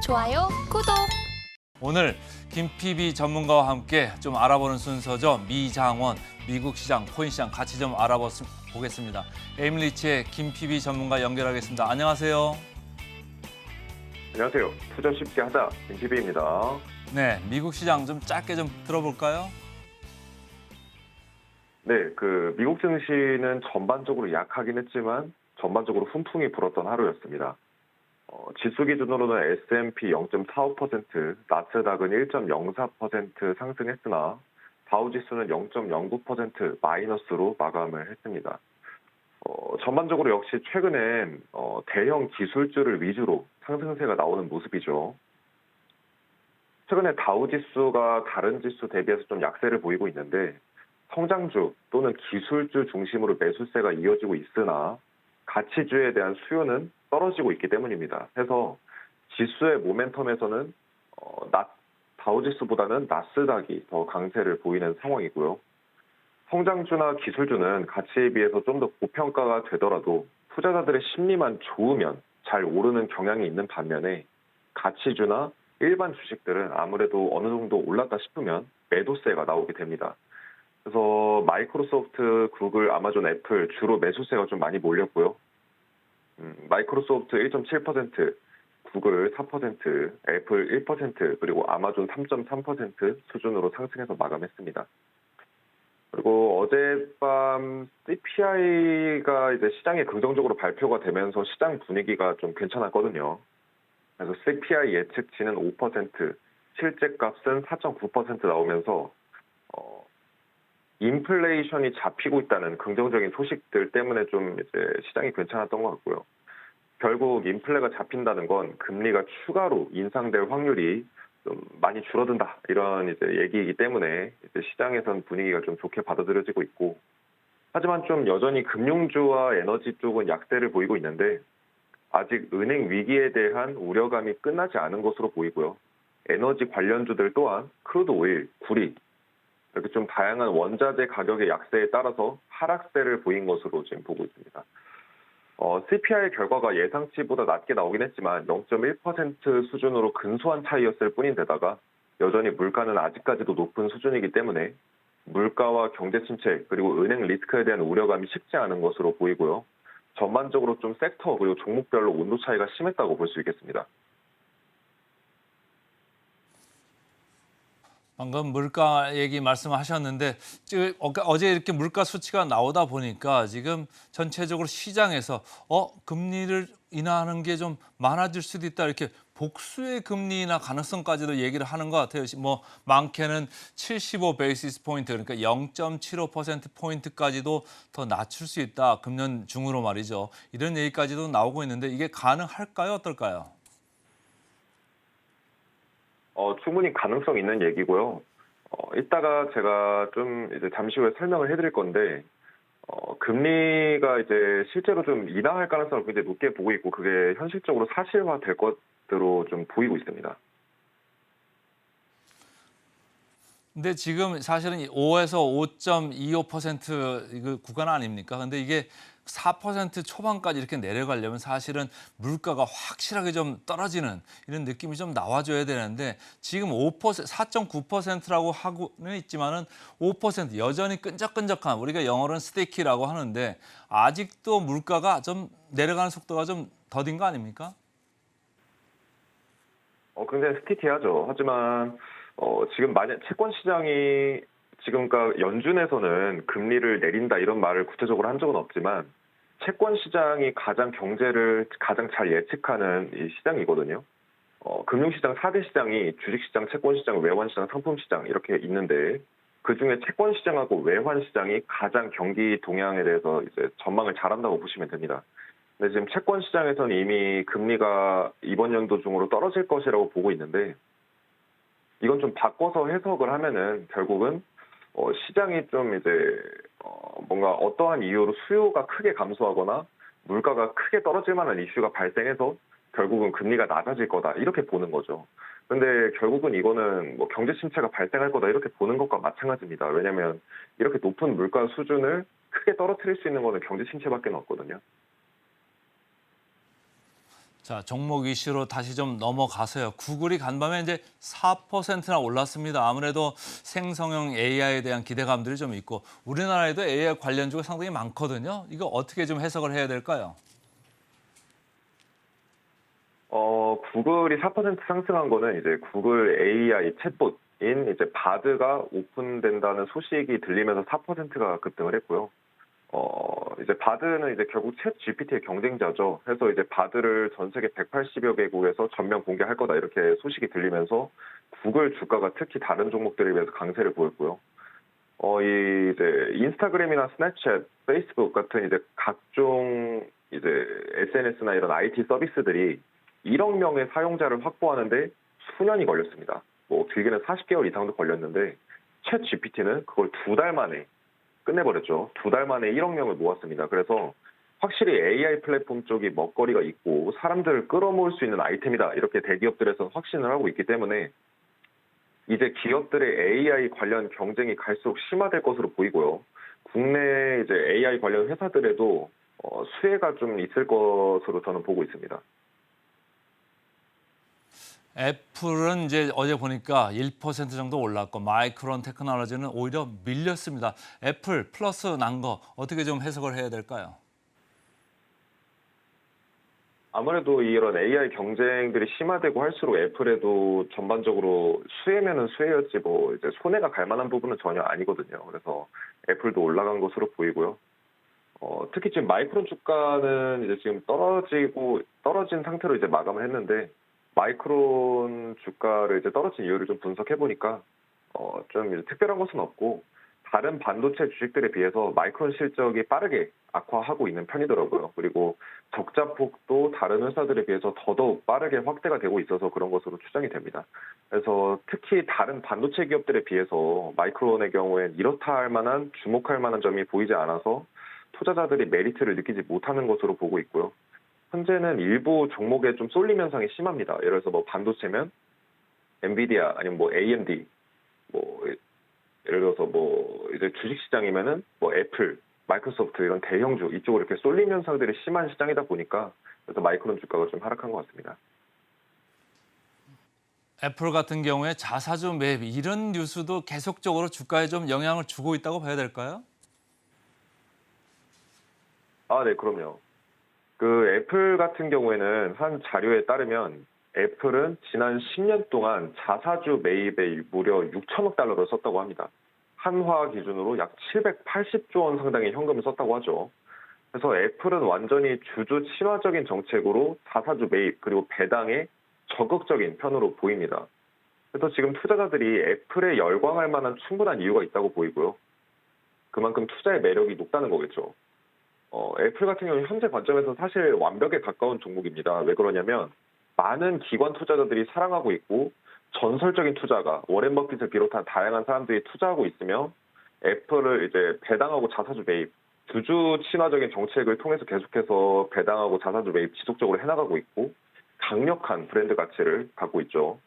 좋아요, 구독. 오늘 김PB 전문가와 함께 좀 알아보는 순서죠. 미장원, 미국 시장, 코인 시장 같이 좀 알아보겠습니다. 에임리치의 김PB 전문가 연결하겠습니다. 안녕하세요. 안녕하세요. 투자 쉽게 하자 김PB입니다. 네, 미국 시장 좀 짧게 좀 들어볼까요? 네, 미국 증시는 전반적으로 약하긴 했지만 전반적으로 훈풍이 불었던 하루였습니다. 지수 기준으로는 S&P 0.45%, 나스닥은 1.04% 상승했으나 다우지수는 0.09% 마이너스로 마감을 했습니다. 전반적으로 역시 최근엔 대형 기술주를 위주로 상승세가 나오는 모습이죠. 최근에 다우지수가 다른 지수 대비해서 좀 약세를 보이고 있는데 성장주 또는 기술주 중심으로 매수세가 이어지고 있으나 가치주에 대한 수요는 떨어지고 있기 때문입니다. 해서 지수의 모멘텀에서는 다우지수보다는 나스닥이 더 강세를 보이는 상황이고요. 성장주나 기술주는 가치에 비해서 좀 더 고평가가 되더라도 투자자들의 심리만 좋으면 잘 오르는 경향이 있는 반면에 가치주나 일반 주식들은 아무래도 어느 정도 올랐다 싶으면 매도세가 나오게 됩니다. 그래서 마이크로소프트, 구글, 아마존, 애플 주로 매수세가 좀 많이 몰렸고요. 마이크로소프트 1.7%, 구글 4%, 애플 1%, 그리고 아마존 3.3% 수준으로 상승해서 마감했습니다. 그리고 어젯밤 CPI가 이제 시장에 긍정적으로 발표가 되면서 시장 분위기가 좀 괜찮았거든요. 그래서 CPI 예측치는 5%, 실제값은 4.9% 나오면서 인플레이션이 잡히고 있다는 긍정적인 소식들 때문에 좀 이제 시장이 괜찮았던 것 같고요. 결국 인플레가 잡힌다는 건 금리가 추가로 인상될 확률이 좀 많이 줄어든다 이런 이제 얘기이기 때문에 이제 시장에선 분위기가 좀 좋게 받아들여지고 있고, 하지만 좀 여전히 금융주와 에너지 쪽은 약세를 보이고 있는데 아직 은행 위기에 대한 우려감이 끝나지 않은 것으로 보이고요. 에너지 관련주들 또한 크루드 오일, 구리 이렇게 좀 다양한 원자재 가격의 약세에 따라서 하락세를 보인 것으로 지금 보고 있습니다. CPI 결과가 예상치보다 낮게 나오긴 했지만 0.1% 수준으로 근소한 차이였을 뿐인데다가 여전히 물가는 아직까지도 높은 수준이기 때문에 물가와 경제 침체 그리고 은행 리스크에 대한 우려감이 식지 않은 것으로 보이고요. 전반적으로 좀 섹터 그리고 종목별로 온도 차이가 심했다고 볼 수 있겠습니다. 방금 물가 얘기 말씀하셨는데 지금 어제 이렇게 물가 수치가 나오다 보니까 지금 전체적으로 시장에서 금리를 인하하는 게 좀 많아질 수도 있다 이렇게 복수의 금리 인하 가능성까지도 얘기를 하는 것 같아요. 뭐 많게는 75 베이시스 포인트 그러니까 0.75% 포인트까지도 더 낮출 수 있다. 금년 중으로 말이죠. 이런 얘기까지도 나오고 있는데 이게 가능할까요? 어떨까요? 충분히 가능성 있는 얘기고요. 이따가 제가 좀 이제 잠시 후에 설명을 해드릴 건데, 금리가 이제 실제로 좀 인하할 가능성을 굉장히 높게 보고 있고, 그게 현실적으로 사실화 될 것으로 좀 보이고 있습니다. 근데 지금 사실은 5에서 5.25% 이거 구간 아닙니까? 근데 이게 4% 초반까지 이렇게 내려가려면 사실은 물가가 확실하게 좀 떨어지는 이런 느낌이 좀 나와줘야 되는데 지금 4.9%라고 하고는 있지만은 5% 여전히 끈적끈적한 우리가 영어로는 스테이키라고 하는데 아직도 물가가 좀 내려가는 속도가 좀 더딘 거 아닙니까? 굉장히 스티키하죠. 하지만 지금 만약 채권 시장이 지금 그러니까 연준에서는 금리를 내린다 이런 말을 구체적으로 한 적은 없지만 채권 시장이 가장 경제를 가장 잘 예측하는 이 시장이거든요. 금융시장 4대 시장이 주식시장, 채권시장, 외환시장, 상품시장 이렇게 있는데 그중에 채권시장하고 외환시장이 가장 경기 동향에 대해서 이제 전망을 잘한다고 보시면 됩니다. 근데 지금 채권 시장에서는 이미 금리가 이번 연도 중으로 떨어질 것이라고 보고 있는데 이건 좀 바꿔서 해석을 하면은 결국은 시장이 좀 이제 뭔가 어떠한 이유로 수요가 크게 감소하거나 물가가 크게 떨어질 만한 이슈가 발생해서 결국은 금리가 낮아질 거다 이렇게 보는 거죠. 근데 결국은 이거는 뭐 경제 침체가 발생할 거다 이렇게 보는 것과 마찬가지입니다. 왜냐하면 이렇게 높은 물가 수준을 크게 떨어뜨릴 수 있는 거는 경제 침체밖에 없거든요. 자, 종목 이슈로 다시 좀 넘어가서요. 구글이 간밤에 이제 4%나 올랐습니다. 아무래도 생성형 AI에 대한 기대감들이 좀 있고 우리나라에도 AI 관련주가 상당히 많거든요. 이거 어떻게 좀 해석을 해야 될까요? 구글이 4% 상승한 거는 이제 구글 AI 챗봇인 이제 바드가 오픈된다는 소식이 들리면서 4%가 급등을 했고요. 이제 바드는 이제 결국 챗 GPT의 경쟁자죠. 해서 이제 바드를 전 세계 180여 개국에서 전면 공개할 거다 이렇게 소식이 들리면서 구글 주가가 특히 다른 종목들에 비해서 강세를 보였고요. 이 이제 인스타그램이나 스냅챗, 페이스북 같은 이제 각종 이제 SNS나 이런 IT 서비스들이 1억 명의 사용자를 확보하는데 수년이 걸렸습니다. 뭐 길게는 40개월 이상도 걸렸는데 챗 GPT는 그걸 2달 만에 끝내버렸죠. 2달 만에 1억 명을 모았습니다. 그래서 확실히 AI 플랫폼 쪽이 먹거리가 있고 사람들을 끌어모을 수 있는 아이템이다. 이렇게 대기업들에서는 확신을 하고 있기 때문에 이제 기업들의 AI 관련 경쟁이 갈수록 심화될 것으로 보이고요. 국내 이제 AI 관련 회사들에도 수혜가 좀 있을 것으로 저는 보고 있습니다. 애플은 이제 어제 보니까 1% 정도 올랐고 마이크론 테크놀로지는 오히려 밀렸습니다. 애플 플러스 난 거 어떻게 좀 해석을 해야 될까요? 아무래도 이런 AI 경쟁들이 심화되고 할수록 애플에도 전반적으로 수혜면은 수혜였지 뭐 이제 손해가 갈 만한 부분은 전혀 아니거든요. 그래서 애플도 올라간 것으로 보이고요. 특히 지금 마이크론 주가는 이제 지금 떨어진 상태로 이제 마감을 했는데 마이크론 주가를 이제 떨어진 이유를 좀 분석해 보니까 좀 이제 특별한 것은 없고 다른 반도체 주식들에 비해서 마이크론 실적이 빠르게 악화하고 있는 편이더라고요. 그리고 적자폭도 다른 회사들에 비해서 더더욱 빠르게 확대가 되고 있어서 그런 것으로 추정이 됩니다. 그래서 특히 다른 반도체 기업들에 비해서 마이크론의 경우엔 이렇다 할 만한 주목할 만한 점이 보이지 않아서 투자자들이 메리트를 느끼지 못하는 것으로 보고 있고요. 현재는 일부 종목에 좀 쏠림 현상이 심합니다. 예를 들어서 뭐 반도체면 엔비디아 아니면 뭐 AMD 뭐 예를 들어서 뭐 이제 주식 시장이면은 뭐 애플, 마이크로소프트 이런 대형주 이쪽으로 이렇게 쏠림 현상들이 심한 시장이다 보니까 그래서 마이크론 주가가 좀 하락한 것 같습니다. 애플 같은 경우에 자사주 매입 이런 뉴스도 계속적으로 주가에 좀 영향을 주고 있다고 봐야 될까요? 아, 네, 그럼요. 그 애플 같은 경우에는 한 자료에 따르면 애플은 지난 10년 동안 자사주 매입에 무려 6천억 달러를 썼다고 합니다. 한화 기준으로 약 780조 원 상당의 현금을 썼다고 하죠. 그래서 애플은 완전히 주주 친화적인 정책으로 자사주 매입 그리고 배당에 적극적인 편으로 보입니다. 그래서 지금 투자자들이 애플에 열광할 만한 충분한 이유가 있다고 보이고요. 그만큼 투자의 매력이 높다는 거겠죠. 애플 같은 경우는 현재 관점에서 사실 완벽에 가까운 종목입니다. 왜 그러냐면 많은 기관 투자자들이 사랑하고 있고 전설적인 투자가 워렌 버핏을 비롯한 다양한 사람들이 투자하고 있으며 애플을 이제 배당하고 자사주 매입, 주주 친화적인 정책을 통해서 계속해서 배당하고 자사주 매입 지속적으로 해나가고 있고 강력한 브랜드 가치를 갖고 있죠.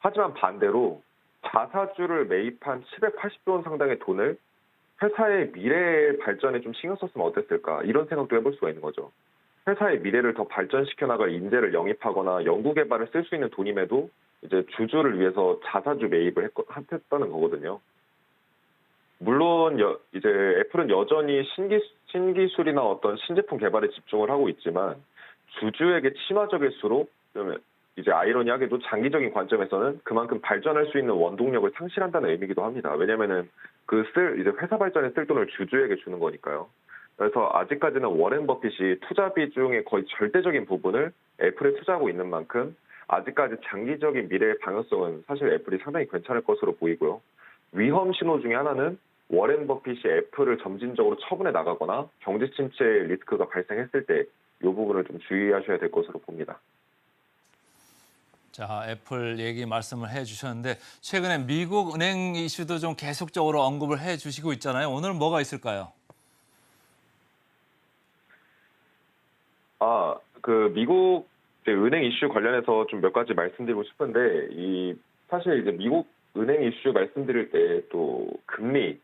하지만 반대로 자사주를 매입한 780조 원 상당의 돈을 회사의 미래 발전에 좀 신경 썼으면 어땠을까 이런 생각도 해볼 수가 있는 거죠. 회사의 미래를 더 발전시켜 나갈 인재를 영입하거나 연구개발을 쓸 수 있는 돈임에도 이제 주주를 위해서 자사주 매입을 했다는 거거든요. 물론 이제 애플은 여전히 신기술이나 어떤 신제품 개발에 집중을 하고 있지만 주주에게 친화적일수록 좀 이제 아이러니하게도 장기적인 관점에서는 그만큼 발전할 수 있는 원동력을 상실한다는 의미이기도 합니다. 왜냐면은 이제 회사 발전에 쓸 돈을 주주에게 주는 거니까요. 그래서 아직까지는 워렌 버핏이 투자 비중의 거의 절대적인 부분을 애플에 투자하고 있는 만큼 아직까지 장기적인 미래의 방향성은 사실 애플이 상당히 괜찮을 것으로 보이고요. 위험 신호 중에 하나는 워렌 버핏이 애플을 점진적으로 처분해 나가거나 경제 침체 리스크가 발생했을 때 이 부분을 좀 주의하셔야 될 것으로 봅니다. 자, 애플 얘기 말씀을 해주셨는데 최근에 미국 은행 이슈도 좀 계속적으로 언급을 해주시고 있잖아요. 오늘 뭐가 있을까요? 그 미국 이제 은행 이슈 관련해서 좀 몇 가지 말씀드리고 싶은데 사실 이제 미국 은행 이슈 말씀드릴 때 또 금리에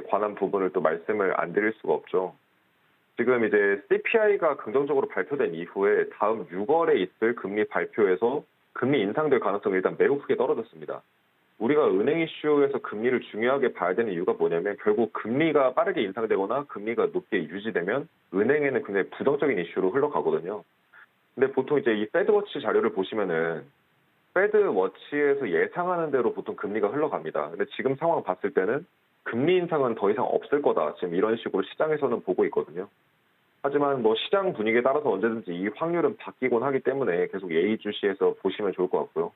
관한 부분을 또 말씀을 안 드릴 수가 없죠. 지금 이제 CPI가 긍정적으로 발표된 이후에 다음 6월에 있을 금리 발표에서 금리 인상될 가능성이 일단 매우 크게 떨어졌습니다. 우리가 은행 이슈에서 금리를 중요하게 봐야 되는 이유가 뭐냐면 결국 금리가 빠르게 인상되거나 금리가 높게 유지되면 은행에는 굉장히 부정적인 이슈로 흘러가거든요. 근데 보통 이제 이 패드워치 자료를 보시면은 패드워치에서 예상하는 대로 보통 금리가 흘러갑니다. 근데 지금 상황 봤을 때는 금리 인상은 더 이상 없을 거다. 지금 이런 식으로 시장에서는 보고 있거든요. 하지만 뭐 시장 분위기에 따라서 언제든지 이 확률은 바뀌곤 하기 때문에 계속 예의주시해서 보시면 좋을 것 같고요.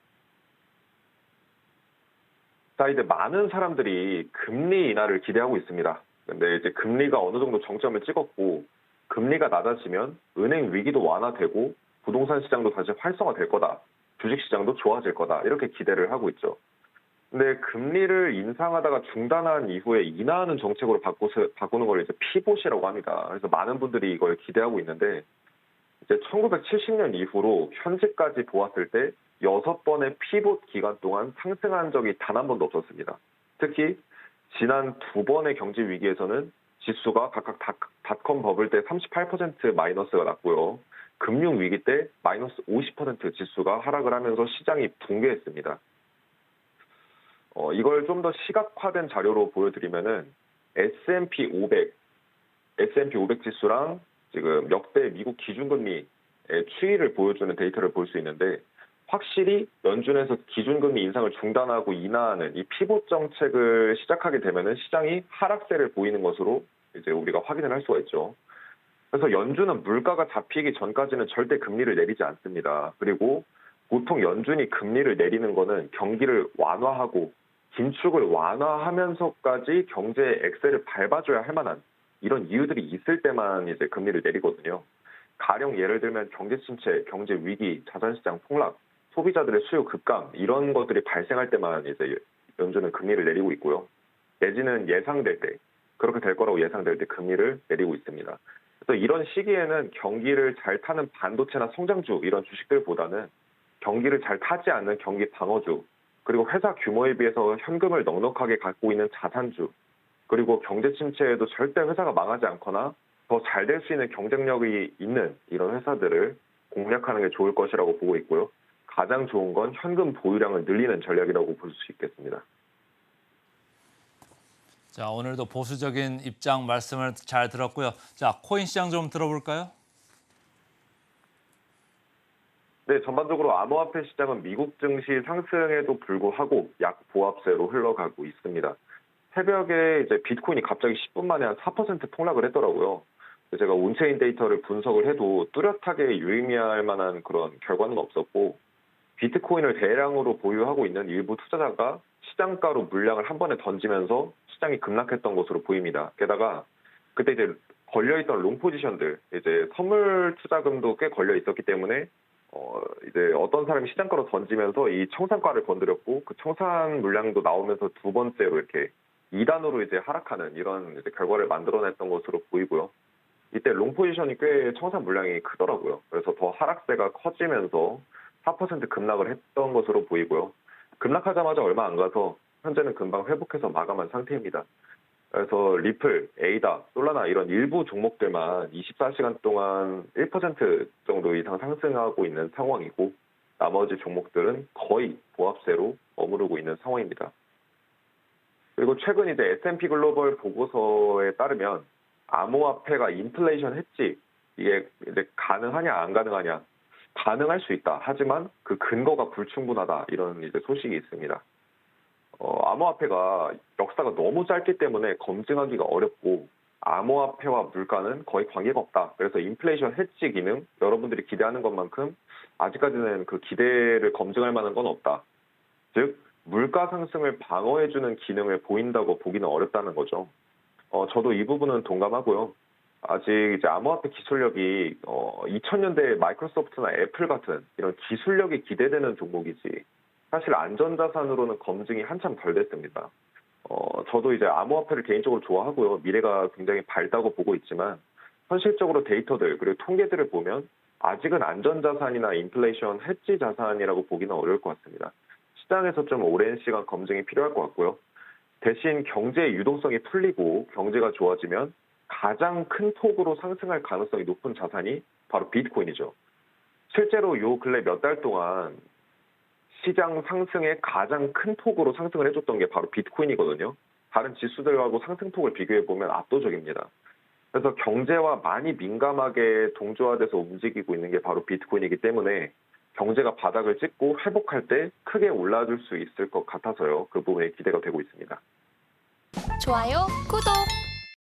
자, 이제 많은 사람들이 금리 인하를 기대하고 있습니다. 근데 이제 금리가 어느 정도 정점을 찍었고, 금리가 낮아지면 은행 위기도 완화되고, 부동산 시장도 다시 활성화될 거다. 주식 시장도 좋아질 거다. 이렇게 기대를 하고 있죠. 근데 금리를 인상하다가 중단한 이후에 인하하는 정책으로 바꾸는 걸 이제 피봇이라고 합니다. 그래서 많은 분들이 이걸 기대하고 있는데, 이제 1970년 이후로 현재까지 보았을 때 6번의 피봇 기간 동안 상승한 적이 단 한 번도 없었습니다. 특히 지난 2번의 경제 위기에서는 지수가 각각 닷컴 버블 때 38% 마이너스가 났고요. 금융 위기 때 마이너스 50% 지수가 하락을 하면서 시장이 붕괴했습니다. 이걸 좀 더 시각화된 자료로 보여드리면은 S&P 500 지수랑 지금 역대 미국 기준금리의 추이를 보여주는 데이터를 볼 수 있는데 확실히 연준에서 기준금리 인상을 중단하고 인하하는 이 피봇 정책을 시작하게 되면은 시장이 하락세를 보이는 것으로 이제 우리가 확인을 할 수가 있죠. 그래서 연준은 물가가 잡히기 전까지는 절대 금리를 내리지 않습니다. 그리고 보통 연준이 금리를 내리는 거는 경기를 완화하고 긴축을 완화하면서까지 경제의 엑셀을 밟아줘야 할 만한 이런 이유들이 있을 때만 이제 금리를 내리거든요. 가령 예를 들면 경제 침체, 경제 위기, 자산시장 폭락, 소비자들의 수요 급감 이런 것들이 발생할 때만 이제 연준은 금리를 내리고 있고요. 내지는 예상될 때 그렇게 될 거라고 예상될 때 금리를 내리고 있습니다. 그래서 이런 시기에는 경기를 잘 타는 반도체나 성장주 이런 주식들보다는 경기를 잘 타지 않는 경기 방어주 그리고 회사 규모에 비해서 현금을 넉넉하게 갖고 있는 자산주 그리고 경제 침체에도 절대 회사가 망하지 않거나 더 잘 될 수 있는 경쟁력이 있는 이런 회사들을 공략하는 게 좋을 것이라고 보고 있고요. 가장 좋은 건 현금 보유량을 늘리는 전략이라고 볼 수 있겠습니다. 자, 오늘도 보수적인 입장 말씀을 잘 들었고요. 자, 코인 시장 좀 들어볼까요? 네, 전반적으로 암호화폐 시장은 미국 증시 상승에도 불구하고 약보합세로 흘러가고 있습니다. 새벽에 이제 비트코인이 갑자기 10분 만에 한 4% 폭락을 했더라고요. 제가 온체인 데이터를 분석을 해도 뚜렷하게 유의미할 만한 그런 결과는 없었고, 비트코인을 대량으로 보유하고 있는 일부 투자자가 시장가로 물량을 한 번에 던지면서 시장이 급락했던 것으로 보입니다. 게다가 그때 이제 걸려있던 롱 포지션들, 이제 선물 투자금도 꽤 걸려 있었기 때문에 이제 어떤 사람이 시장가로 던지면서 이 청산가를 건드렸고 그 청산 물량도 나오면서 두 번째로 이렇게 2단으로 이제 하락하는 이런 이제 결과를 만들어냈던 것으로 보이고요. 이때 롱 포지션이 꽤 청산 물량이 크더라고요. 그래서 더 하락세가 커지면서 4% 급락을 했던 것으로 보이고요. 급락하자마자 얼마 안 가서 현재는 금방 회복해서 마감한 상태입니다. 그래서 리플, 에이다, 솔라나 이런 일부 종목들만 24시간 동안 1% 정도 이상 상승하고 있는 상황이고 나머지 종목들은 거의 보합세로 머무르고 있는 상황입니다. 그리고 최근 이제 S&P 글로벌 보고서에 따르면 암호화폐가 인플레이션 해지 이게 이제 가능하냐 안 가능하냐 가능할 수 있다. 하지만 그 근거가 불충분하다 이런 이제 소식이 있습니다. 암호화폐가 역사가 너무 짧기 때문에 검증하기가 어렵고 암호화폐와 물가는 거의 관계가 없다. 그래서 인플레이션 해지 기능 여러분들이 기대하는 것만큼 아직까지는 그 기대를 검증할 만한 건 없다. 즉 물가 상승을 방어해주는 기능을 보인다고 보기는 어렵다는 거죠. 저도 이 부분은 동감하고요. 아직 이제 암호화폐 기술력이 2000년대 마이크로소프트나 애플 같은 이런 기술력이 기대되는 종목이지 사실 안전자산으로는 검증이 한참 덜 됐습니다. 저도 이제 암호화폐를 개인적으로 좋아하고요. 미래가 굉장히 밝다고 보고 있지만 현실적으로 데이터들 그리고 통계들을 보면 아직은 안전자산이나 인플레이션 해지 자산이라고 보기는 어려울 것 같습니다. 시장에서 좀 오랜 시간 검증이 필요할 것 같고요. 대신 경제의 유동성이 풀리고 경제가 좋아지면 가장 큰 폭으로 상승할 가능성이 높은 자산이 바로 비트코인이죠. 실제로 요 근래 몇 달 동안 시장 상승의 가장 큰 폭으로 상승을 해줬던 게 바로 비트코인이거든요. 다른 지수들하고 상승폭을 비교해 보면 압도적입니다. 그래서 경제와 많이 민감하게 동조화돼서 움직이고 있는 게 바로 비트코인이기 때문에 경제가 바닥을 찍고 회복할 때 크게 올라줄 수 있을 것 같아서요. 그 부분에 기대가 되고 있습니다. 좋아요, 구독!